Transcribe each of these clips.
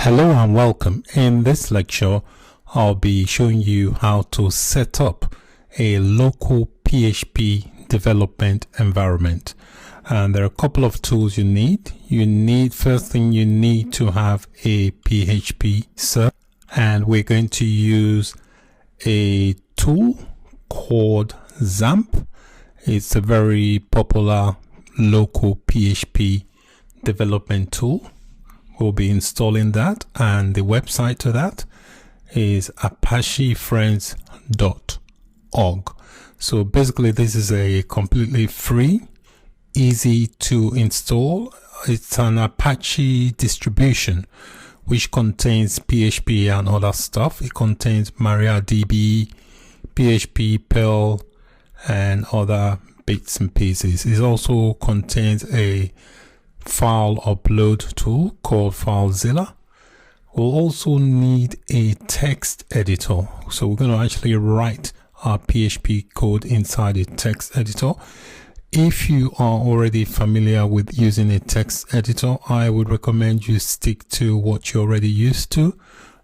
Hello and welcome. In this lecture, I'll be showing you how to set up a local PHP development environment. And there are a couple of tools you need. First thing you need to have a PHP server, and we're going to use a tool called XAMPP. It's a very popular local PHP development tool. We'll be installing that, and the website to that is apachefriends.org. So basically this is a completely free, easy to install. It's an Apache distribution which contains PHP and other stuff. It contains MariaDB, PHP, Perl, and other bits and pieces. It also contains a file upload tool called FileZilla. We'll also need a text editor. So we're going to actually write our PHP code inside a text editor. If you are already familiar with using a text editor, I would recommend you stick to what you're already used to.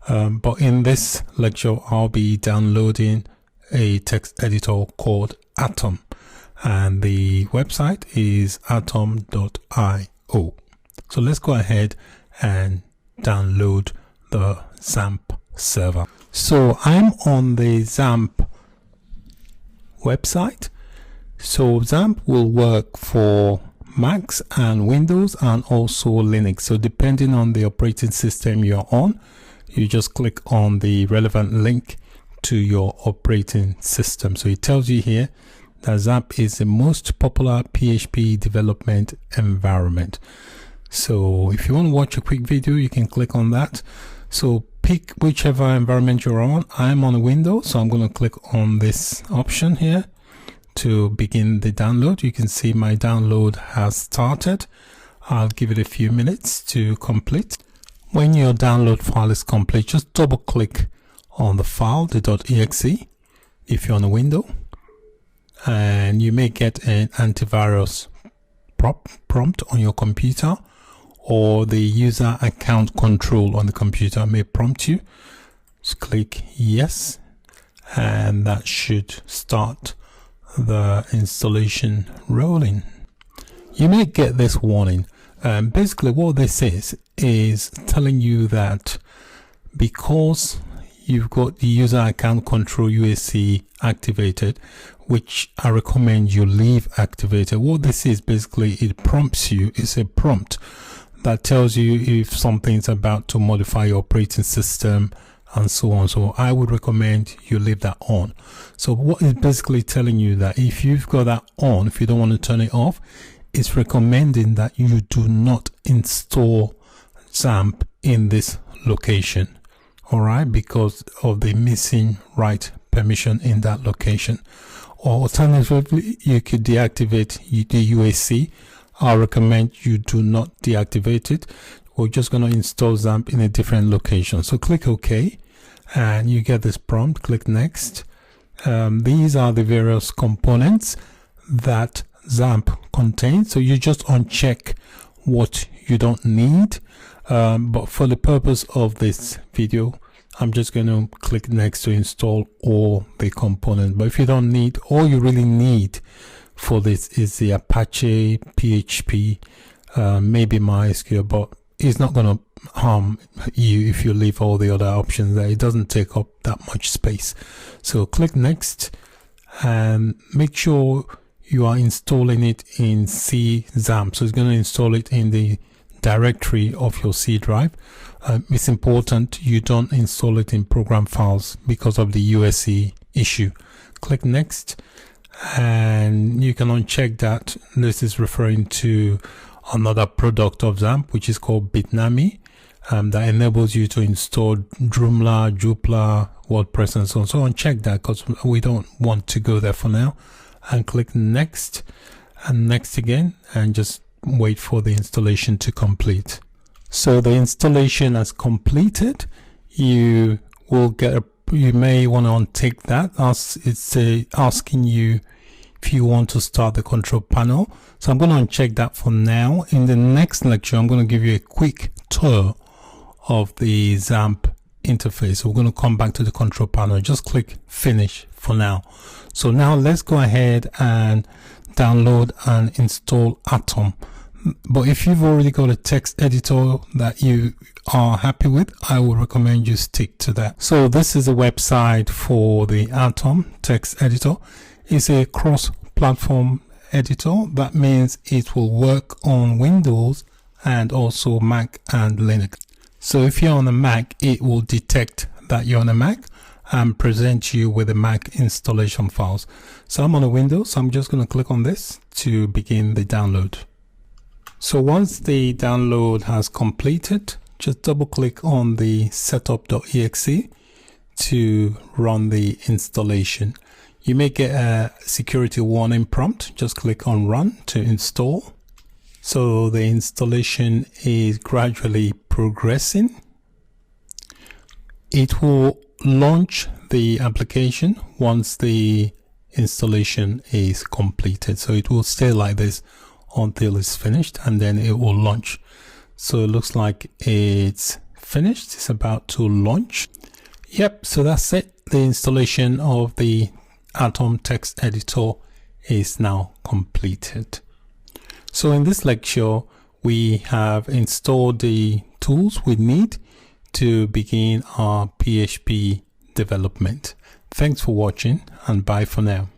But in this lecture, I'll be downloading a text editor called Atom, and the website is atom.io. So let's go ahead and download the XAMPP server. So I'm on the XAMPP website. So XAMPP will work for Macs and Windows and also Linux. So depending on the operating system you're on, you just click on the relevant link to your operating system. So it tells you here that XAMPP is the most popular PHP development environment. So if you want to watch a quick video, you can click on that. So pick whichever environment you're on. I'm on Windows, so I'm going to click on this option here to begin the download. You can see my download has started. I'll give it a few minutes to complete. When your download file is complete, just double click on the file, the .exe, if you're on a window, and you may get an antivirus prompt on your computer, or the user account control on the computer may prompt you. Just click yes, and that should start the installation rolling. You may get this warning. Basically what this is telling you that because you've got the user account control UAC activated, which I recommend you leave activated. What this is basically, it prompts you. It's a prompt that tells you if something's about to modify your operating system and so on. So I would recommend you leave that on. So what is basically telling you that if you've got that on, if you don't want to turn it off, it's recommending that you do not install XAMPP in this location. All right, because of the missing write permission in that location. Or alternatively, you could deactivate the UAC. I recommend you do not deactivate it. We're just going to install XAMPP in a different location. So click OK, and you get this prompt. Click Next. These are the various components that XAMPP contains. So you just uncheck what you don't need. But for the purpose of this video, I'm just going to click Next to install all the components. But if you don't need, all you really need for this is the Apache, PHP, maybe MySQL, but it's not going to harm you if you leave all the other options there. It doesn't take up that much space. So click Next and make sure you are installing it in XAMPP. So it's going to install it in the directory of your C drive. It's important you don't install it in program files because of the UAC issue. Click Next, and you can uncheck that. This is referring to another product of XAMPP, which is called Bitnami, that enables you to install Joomla, Joomla, WordPress, and so on. So uncheck that because we don't want to go there for now. And click Next, and Next again, and just wait for the installation to complete. So the installation has completed. You will get you may want to untick that as it's asking you if you want to start the control panel. So I'm going to uncheck that for now. In the next lecture, I'm going to give you a quick tour of the XAMPP interface. We're going to come back to the control panel. Just click finish for now. So now let's go ahead and download and install Atom. But if you've already got a text editor that you are happy with, I would recommend you stick to that. So this is a website for the Atom text editor. It's a cross-platform editor. That means it will work on Windows and also Mac and Linux. So if you're on a Mac, it will detect that you're on a Mac and present you with the Mac installation files. So I'm on a Windows, so I'm just going to click on this to begin the download. So once the download has completed, just double click on the setup.exe to run the installation. You may get a security warning prompt. Just click on run to install. So the installation is gradually progressing. It will launch the application once the installation is completed. So it will stay like this until it's finished, and then it will launch. So it looks like it's finished. It's about to launch. Yep, so that's it. The installation of the Atom text editor is now completed. So in this lecture, we have installed the tools we need to begin our PHP development. Thanks for watching, and bye for now.